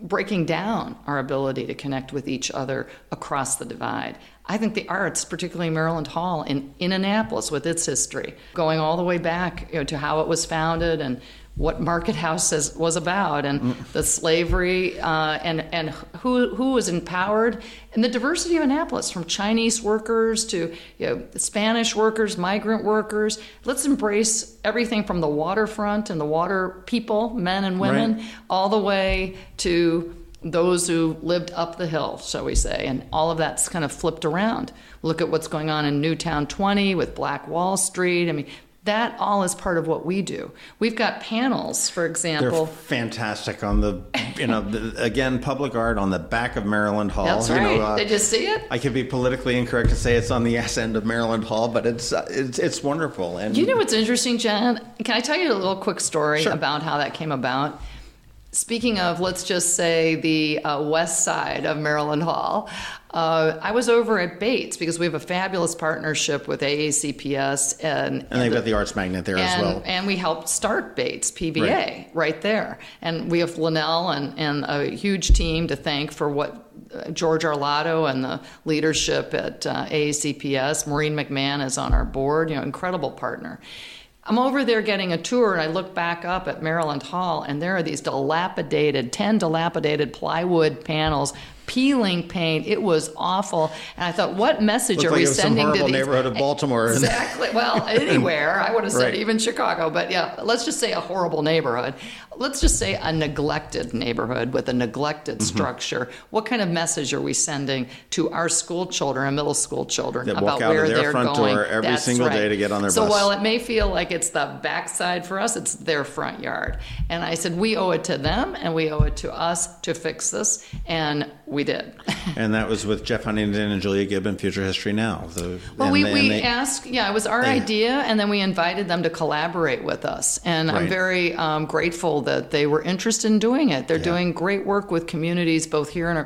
breaking down our ability to connect with each other across the divide. I think the arts, particularly Maryland Hall in Annapolis with its history, going all the way back to how it was founded and what Market House was about, and the slavery, and who was empowered, and the diversity of Annapolis, from Chinese workers to Spanish workers, migrant workers. Let's embrace everything from the waterfront and the water people, men and women, all the way to those who lived up the hill, shall we say, and all of that's kind of flipped around. Look at what's going on in Newtown 20 with Black Wall Street. I mean, that all is part of what we do. We've got panels, for example. They're fantastic on the, again, public art on the back of Maryland Hall. That's right. Did you see it? I could be politically incorrect to say it's on the S end of Maryland Hall, but it's wonderful. And you know what's interesting, Jen? Can I tell you a little quick story about how that came about? Speaking of, let's just say, the west side of Maryland Hall, I was over at Bates because we have a fabulous partnership with AACPS. And they've got the Arts Magnet there as well. And we helped start Bates PVA right there. And we have Linnell and a huge team to thank for what George Arlotto and the leadership at AACPS. Maureen McMahon is on our board, incredible partner. I'm over there getting a tour, and I look back up at Maryland Hall, and there are these 10 dilapidated plywood panels, peeling paint. It was awful. And I thought, what message are we sending to these? Some horrible neighborhood of Baltimore. Exactly. Well, anywhere. I would have said even Chicago. But yeah, let's just say a horrible neighborhood. Let's just say a neglected neighborhood with a neglected structure. What kind of message are we sending to our school children and middle school children that about walk out where of their they're front going? door every single day to get on their bus? So while it may feel like it's the backside for us, it's their front yard. And I said, we owe it to them and we owe it to us to fix this. And we did. And that was with Jeff Huntington and Julia Gibb in Future History Now. We asked, it was our idea, and then we invited them to collaborate with us. And I'm very grateful that they were interested in doing it. They're doing great work with communities both here and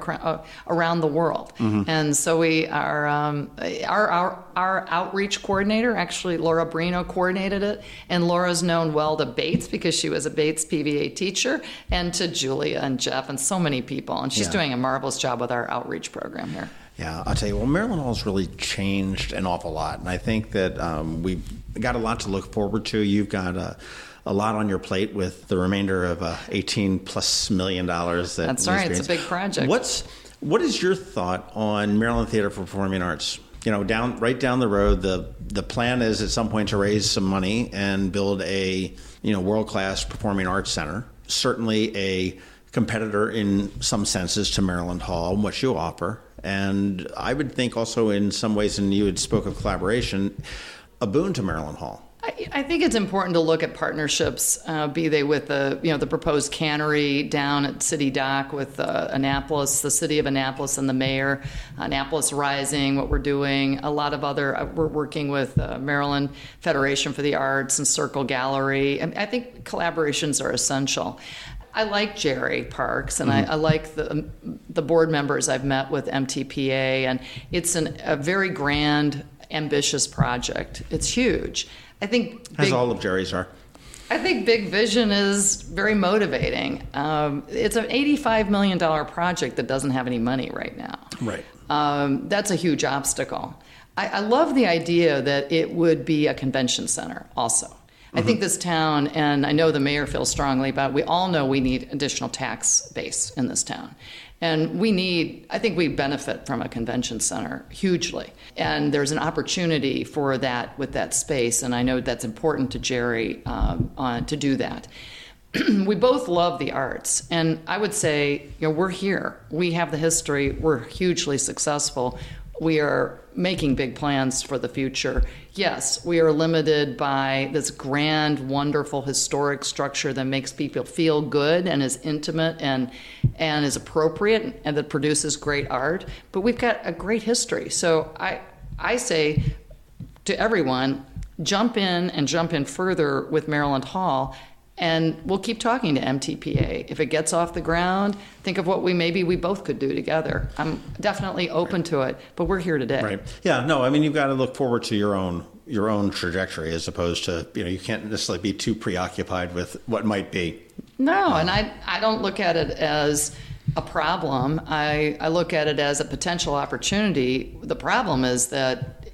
around the world. And so we are, our outreach coordinator, actually Laura Brino coordinated it, and Laura's known well to Bates because she was a Bates PVA teacher, and to Julia and Jeff and so many people. And she's doing a marvelous job with our outreach program here. Yeah, I'll tell you, Maryland Hall's really changed an awful lot. And I think that we've got a lot to look forward to. You've got a lot on your plate with the remainder of $18+ million. That's right. It's a big project. What is your thought on Maryland Theater for Performing Arts? Right down the road, the plan is at some point to raise some money and build a world-class performing arts center. Certainly a competitor in some senses to Maryland Hall and what you offer. And I would think also in some ways, and you had spoke of collaboration, a boon to Maryland Hall. I think it's important to look at partnerships, be they with the proposed cannery down at City Dock with Annapolis, the city of Annapolis and the mayor, Annapolis Rising, what we're doing, a lot of other, we're working with Maryland Federation for the Arts and Circle Gallery. I think collaborations are essential. I like Jerry Parks, and I like the board members I've met with MTPA, and it's a very grand, ambitious project. It's huge. I think as all of Jerry's are. I think big vision is very motivating. It's an $85 million project that doesn't have any money right now. Right. That's a huge obstacle. I love the idea that it would be a convention center also. I think this town, and I know the mayor feels strongly about it, we all know we need additional tax base in this town. And I think we benefit from a convention center hugely. And there's an opportunity for that with that space. And I know that's important to Jerry to do that. We both love the arts. And I would say, we're here. We have the history. We're hugely successful. We are making big plans for the future. Yes, we are limited by this grand, wonderful, historic structure that makes people feel good and is intimate and is appropriate and that produces great art. But we've got a great history. So I say to everyone, jump in further with Maryland Hall. And we'll keep talking to MTPA. If it gets off the ground, think of what we both could do together. I'm definitely open to it, but we're here today. Right. Yeah, no, I mean, you've got to look forward to your own trajectory as opposed to, you can't necessarily be too preoccupied with what might be. No, and I don't look at it as a problem. I look at it as a potential opportunity. The problem is that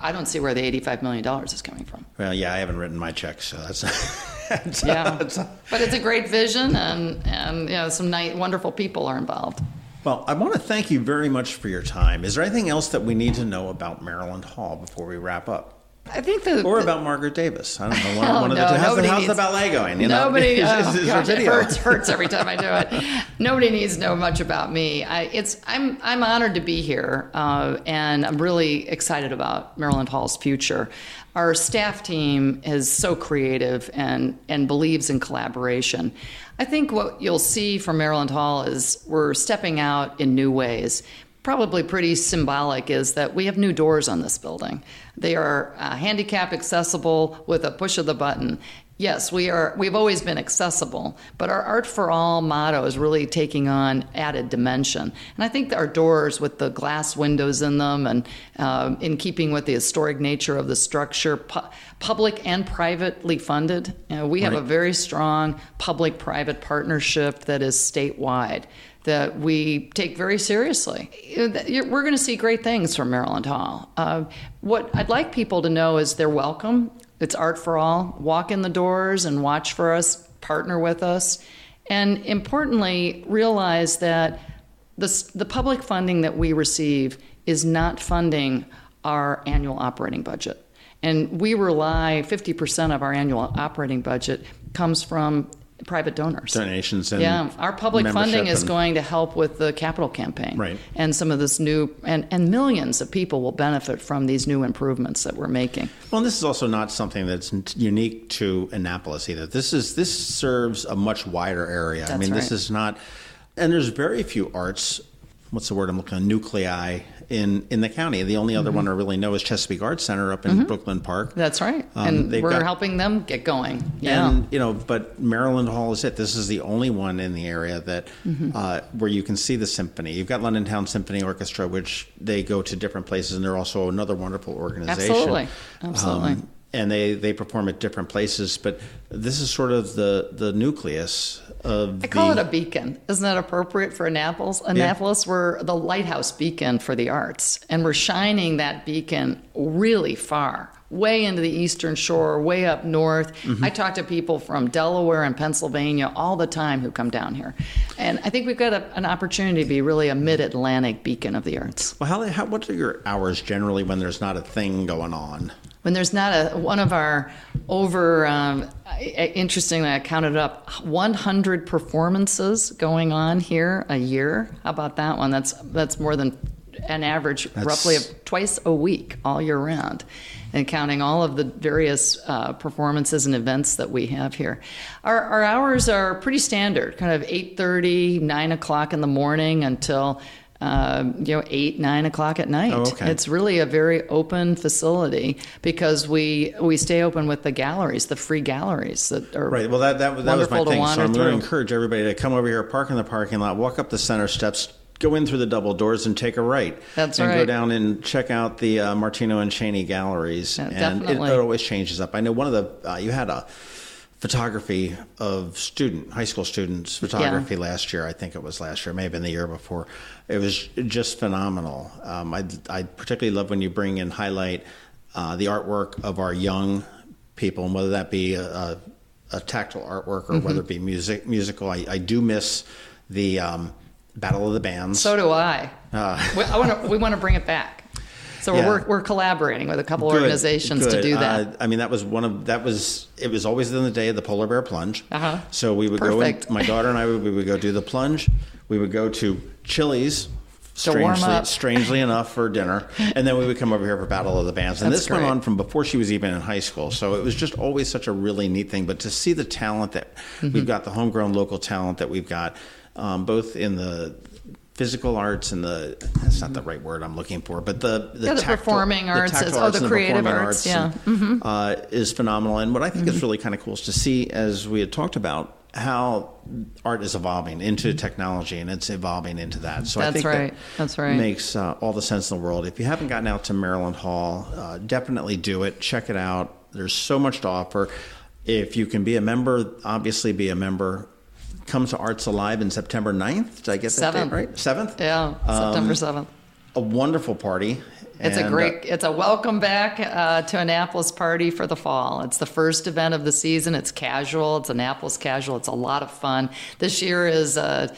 I don't see where the $85 million is coming from. Well, yeah, I haven't written my check, so that's... But it's a great vision, and some wonderful people are involved. Well, I want to thank you very much for your time. Is there anything else that we need to know about Maryland Hall before we wrap up? I think or about Margaret Davis. I don't know. One of the two. How's the ballet going? Nobody. It hurts every time I do it. Nobody needs to know much about me. I'm honored to be here, and I'm really excited about Maryland Hall's future. Our staff team is so creative and believes in collaboration. I think what you'll see from Maryland Hall is we're stepping out in new ways. Probably pretty symbolic is that we have new doors on this building. They are handicap accessible with a push of the button. Yes, we've always been accessible, but our Art for All motto is really taking on added dimension. And I think that our doors with the glass windows in them and in keeping with the historic nature of the structure, public and privately funded, we have a very strong public-private partnership that is statewide that we take very seriously. We're going to see great things from Maryland Hall. What I'd like people to know is they're welcome. It's Art for All. Walk in the doors and watch for us, partner with us, and importantly, realize that the public funding that we receive is not funding our annual operating budget. And we rely, 50% of our annual operating budget comes from private donors. Donations and our public funding is going to help with the capital campaign. Right. And some of this new, and millions of people will benefit from these new improvements that we're making. Well, and this is also not something that's unique to Annapolis either. This serves a much wider area. That's right. This is not, and there's very few arts, what's the word I'm looking at, nuclei in the county. The only other one I really know is Chesapeake Arts Center up in Brooklyn Park. That's right. And we're helping them get going. Yeah. And, but Maryland Hall is it. This is the only one in the area that where you can see the symphony. You've got London Town Symphony Orchestra, which they go to different places, and they're also another wonderful organization. Absolutely. And they perform at different places, but this is sort of the nucleus of I call it a beacon. Isn't that appropriate for Annapolis? Annapolis, we're the lighthouse beacon for the arts, and we're shining that beacon really far, way into the eastern shore, way up north. I talk to people from Delaware and Pennsylvania all the time who come down here. And I think we've got an opportunity to be really a mid-Atlantic beacon of the arts. Well, what are your hours generally when there's not a thing going on? When there's not one of our interestingly, I counted up 100 performances going on here a year. How about that one? That's more than an average, roughly of twice a week, all year round, and counting all of the various performances and events that we have here. Our hours are pretty standard, kind of 8:30, 9 o'clock in the morning until 8, 9 o'clock at night. Oh, okay. It's really a very open facility because we stay open with the galleries, the free galleries that are right. Well, that was my thing. So I'm going to encourage everybody to come over here, park in the parking lot, walk up the center steps, go in through the double doors, and take a right. That's and right. Go down and check out the Martino and Cheney galleries. Yeah, and definitely. it always changes up. I know one of the you had a photography of high school students photography last year. I think it was last year, maybe the year before. It was just phenomenal. I particularly love when you bring and highlight the artwork of our young people, and whether that be a tactile artwork or whether it be musical. I do miss the Battle of the Bands. So do I. We want to bring it back. So we're collaborating with a couple organizations to do that. I mean, it was always in the day of the polar bear plunge. So we would go in, my daughter and I, we would go do the plunge. We would go to Chili's, strangely enough, for dinner. And then we would come over here for Battle of the Bands. And this went on from before she was even in high school. So it was just always such a really neat thing. But to see the talent that we've got, the homegrown local talent that we've got, both in the physical arts and that's not the right word I'm looking for, but the performing arts, the creative arts, is phenomenal. And what I think is really kind of cool is to see, as we had talked about, how art is evolving into technology, and it's evolving into that. So I think that makes all the sense in the world. If you haven't gotten out to Maryland Hall, definitely do it. Check it out. There's so much to offer. If you can be a member, obviously be a member. Come to Arts Alive in September 9th. Did I get that date right? 7th? Yeah, September 7th. A wonderful party. It's a welcome back to Annapolis party for the fall. It's the first event of the season. It's casual. It's Annapolis casual. It's a lot of fun. This year is a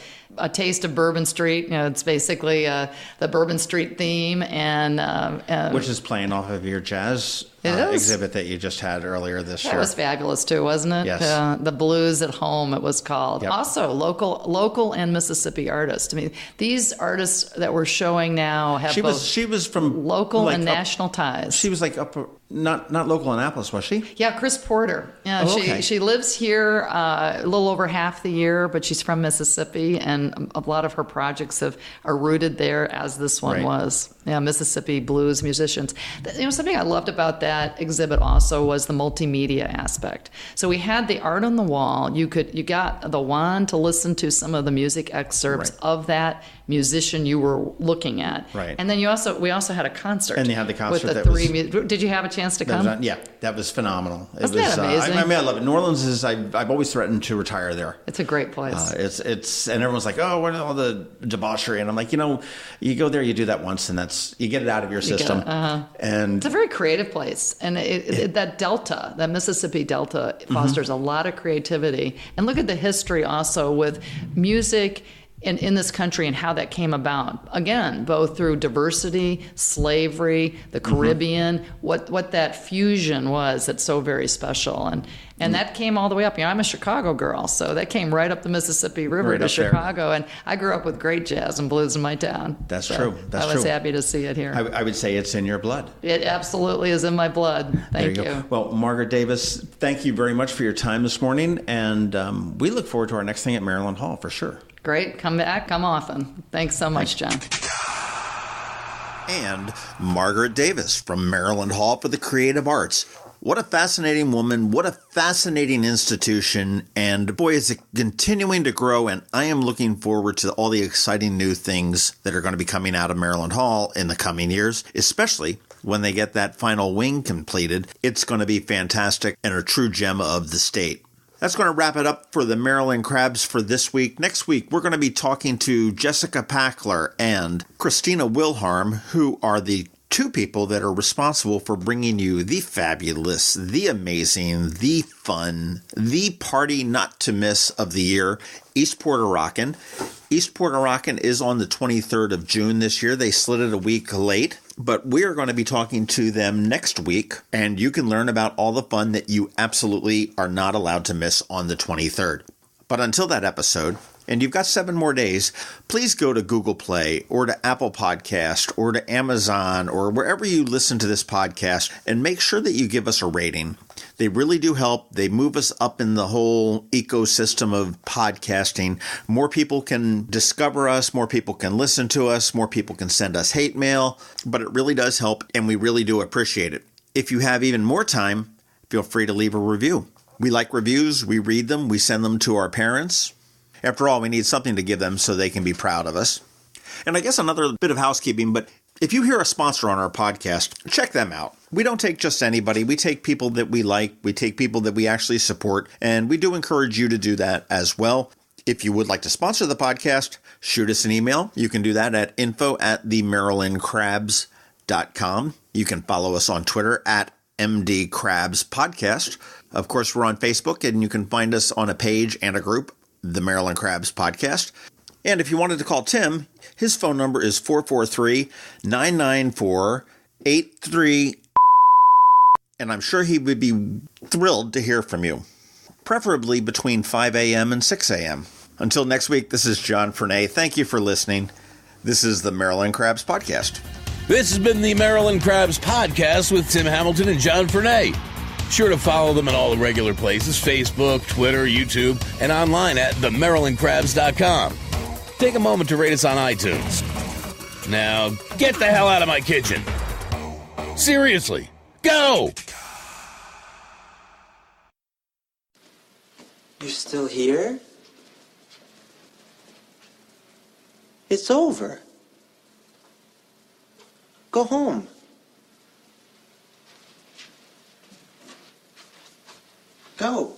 taste of Bourbon Street. It's basically the Bourbon Street theme, and which is playing off of your jazz exhibit that you just had earlier this year. That was fabulous too, wasn't it? Yes. The Blues at Home, it was called. Yep. Also, local and Mississippi artists. I mean, these artists that we're showing now have she was from local and national ties. She was like not local Annapolis, was she? Yeah, Chris Porter. Yeah, okay. She lives here a little over half the year, but she's from Mississippi, and a lot of her projects are rooted there, as this one was. Yeah, Mississippi blues musicians. Something I loved about that exhibit also was the multimedia aspect. So we had the art on the wall. You got the wand to listen to some of the music excerpts of that musician you were looking at. Right. And then we also had a concert. And you had the concert with the did you have a chance to come? That was phenomenal. Wasn't that amazing? I love it. New Orleans is. I've always threatened to retire there. It's a great place. It's and everyone's like, oh, what are all the debauchery? And I'm like, you go there, you do that once, and you get it out of your system. And it's a very creative place, and that delta, that Mississippi Delta, fosters a lot of creativity. And look at the history also with music in this country and how that came about. Again, both through diversity, slavery, the Caribbean, what that fusion was that's so very special. And that came all the way up. I'm a Chicago girl, so that came right up the Mississippi River to Chicago. And I grew up with great jazz and blues in my town. That's true. I was happy to see it here. I would say it's in your blood. It absolutely is in my blood. Thank you. Well, Margaret Davis, thank you very much for your time this morning. And we look forward to our next thing at Maryland Hall for sure. Great. Come back. Come often. Thanks so much, John. And Margaret Davis from Maryland Hall for the Creative Arts. What a fascinating woman. What a fascinating institution. And boy, is it continuing to grow. And I am looking forward to all the exciting new things that are going to be coming out of Maryland Hall in the coming years, especially when they get that final wing completed. It's going to be fantastic and a true gem of the state. That's going to wrap it up for the Maryland Crabs for this week. Next week, we're going to be talking to Jessica Packler and Christina Wilharm, who are the two people that are responsible for bringing you the fabulous, the amazing, the fun, the party not to miss of the year, East Porter Rockin'. East Porter Rockin' is on the 23rd of June this year. They slid it a week late, but we're going to be talking to them next week, and you can learn about all the fun that you absolutely are not allowed to miss on the 23rd. But until that episode, and you've got 7 more days, please go to Google Play or to Apple Podcast or to Amazon or wherever you listen to this podcast and make sure that you give us a rating. They really do help. They move us up in the whole ecosystem of podcasting. More people can discover us. More people can listen to us. More people can send us hate mail. But it really does help, and we really do appreciate it. If you have even more time, feel free to leave a review. We like reviews. We read them. We send them to our parents. After all, we need something to give them so they can be proud of us. And I guess another bit of housekeeping, but If you hear a sponsor on our podcast, check them out. We don't take just anybody. We take people that we like. We take people that we actually support. And we do encourage you to do that as well. If you would like to sponsor the podcast, shoot us an email. You can do that at info@themarylandcrabs.com. You can follow us on Twitter at MD Crabs Podcast. Of course, we're on Facebook, and you can find us on a page and a group, the Maryland Crabs Podcast. And if you wanted to call Tim, his phone number is 443-994-83, and I'm sure he would be thrilled to hear from you, preferably between 5 a.m. and 6 a.m. Until next week, this is John Fernay. Thank you for listening. This is the Maryland Crabs Podcast. This has been the Maryland Crabs Podcast with Tim Hamilton and John Fernay. Sure to follow them in all the regular places, Facebook, Twitter, YouTube, and online at themarylandcrabs.com. Take a moment to rate us on iTunes. Now, get the hell out of my kitchen. Seriously, go! You're still here? It's over. Go home. Go.